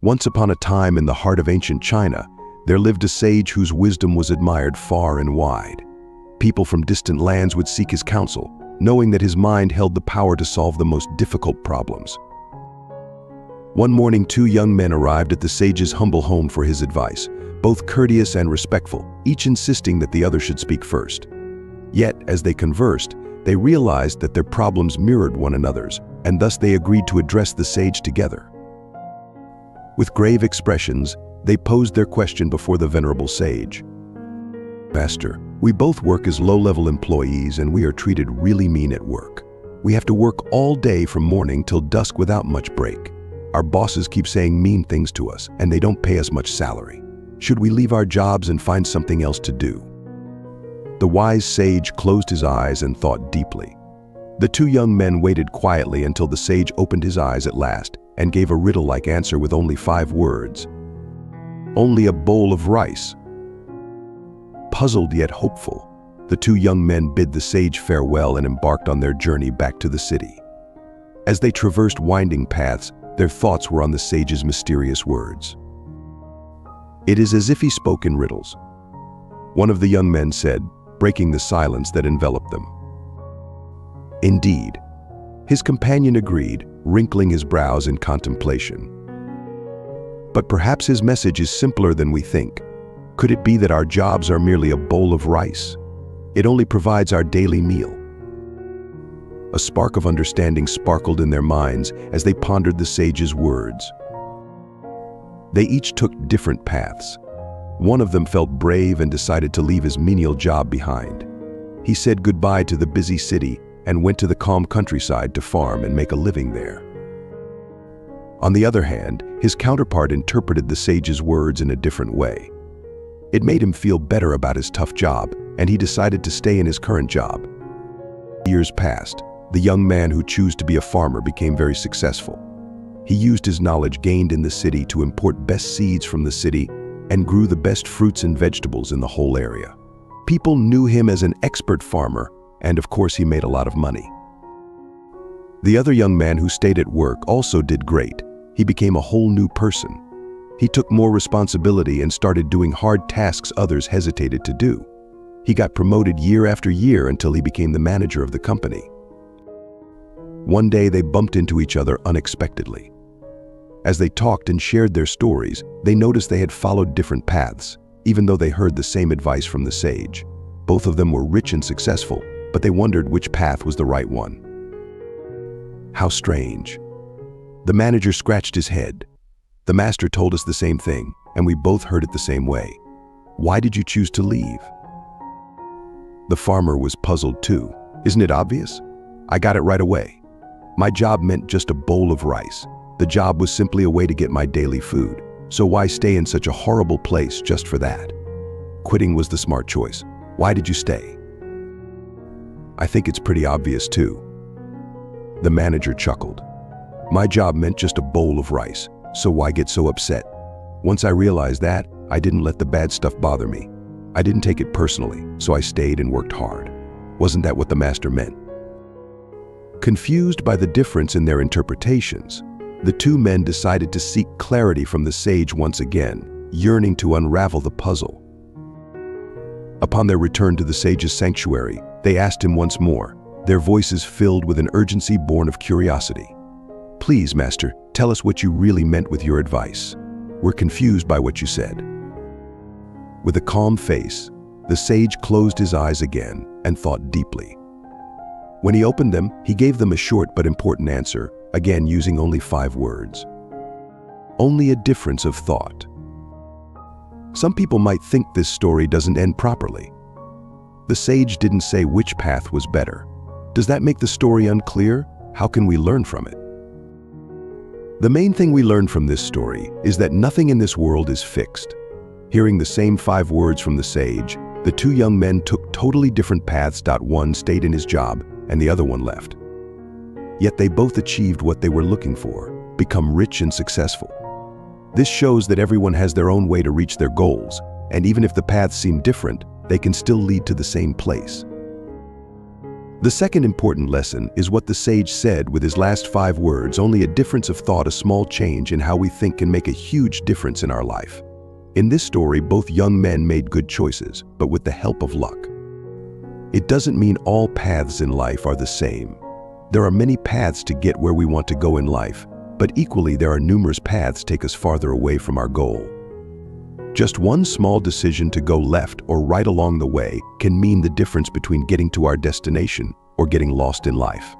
Once upon a time in the heart of ancient China, there lived a sage whose wisdom was admired far and wide. People from distant lands would seek his counsel, knowing that his mind held the power to solve the most difficult problems. One morning, two young men arrived at the sage's humble home for his advice, both courteous and respectful, each insisting that the other should speak first. Yet, as they conversed, they realized that their problems mirrored one another's, and thus they agreed to address the sage together. With grave expressions, they posed their question before the venerable sage. "Master, we both work as low-level employees and we are treated really mean at work. We have to work all day from morning till dusk without much break. Our bosses keep saying mean things to us and they don't pay us much salary. Should we leave our jobs and find something else to do?" The wise sage closed his eyes and thought deeply. The two young men waited quietly until the sage opened his eyes at last and gave a riddle-like answer with only 5 words. "Only a bowl of rice." Puzzled yet hopeful, the two young men bid the sage farewell and embarked on their journey back to the city. As they traversed winding paths, their thoughts were on the sage's mysterious words. It is as if he spoke in riddles. One of the young men said, breaking the silence that enveloped them. "Indeed." His companion agreed, wrinkling his brows in contemplation. "But perhaps his message is simpler than we think. Could it be that our jobs are merely a bowl of rice? It only provides our daily meal." A spark of understanding sparkled in their minds as they pondered the sage's words. They each took different paths. One of them felt brave and decided to leave his menial job behind. He said goodbye to the busy city and went to the calm countryside to farm and make a living there. On the other hand, his counterpart interpreted the sage's words in a different way. It made him feel better about his tough job, and he decided to stay in his current job. Years passed. The young man who chose to be a farmer became very successful. He used his knowledge gained in the city to import best seeds from the city and grew the best fruits and vegetables in the whole area. People knew him as an expert farmer, and of course he made a lot of money. The other young man who stayed at work also did great. He became a whole new person. He took more responsibility and started doing hard tasks others hesitated to do. He got promoted year after year until he became the manager of the company. One day they bumped into each other unexpectedly. As they talked and shared their stories, they noticed they had followed different paths, even though they heard the same advice from the sage. Both of them were rich and successful, but they wondered which path was the right one. How strange. The manager scratched his head. "The master told us the same thing, and we both heard it the same way. Why did you choose to leave?" The farmer was puzzled too. "Isn't it obvious? I got it right away. My job meant just a bowl of rice. The job was simply a way to get my daily food. So why stay in such a horrible place just for that? Quitting was the smart choice. Why did you stay?" "I think it's pretty obvious too." The manager chuckled. "My job meant just a bowl of rice, so why get so upset? Once I realized that, I didn't let the bad stuff bother me. I didn't take it personally, so I stayed and worked hard. Wasn't that what the master meant?" Confused by the difference in their interpretations, the two men decided to seek clarity from the sage once again, yearning to unravel the puzzle. Upon their return to the sage's sanctuary, they asked him once more, their voices filled with an urgency born of curiosity. "Please, master, tell us what you really meant with your advice. We're confused by what you said." With a calm face, the sage closed his eyes again and thought deeply. When he opened them, he gave them a short but important answer, again using only 5 words. Only a difference of thought. Some people might think this story doesn't end properly. The sage didn't say which path was better. Does that make the story unclear? How can we learn from it? The main thing we learn from this story is that nothing in this world is fixed. Hearing the same 5 words from the sage, the two young men took totally different paths. One stayed in his job, and the other one left. Yet they both achieved what they were looking for, become rich and successful. This shows that everyone has their own way to reach their goals, and even if the paths seem different, they can still lead to the same place. The second important lesson is what the sage said with his last 5 words: only a difference of thought, a small change in how we think can make a huge difference in our life. In this story, both young men made good choices, but with the help of luck. It doesn't mean all paths in life are the same. There are many paths to get where we want to go in life, but equally there are numerous paths take us farther away from our goal. Just one small decision to go left or right along the way can mean the difference between getting to our destination or getting lost in life.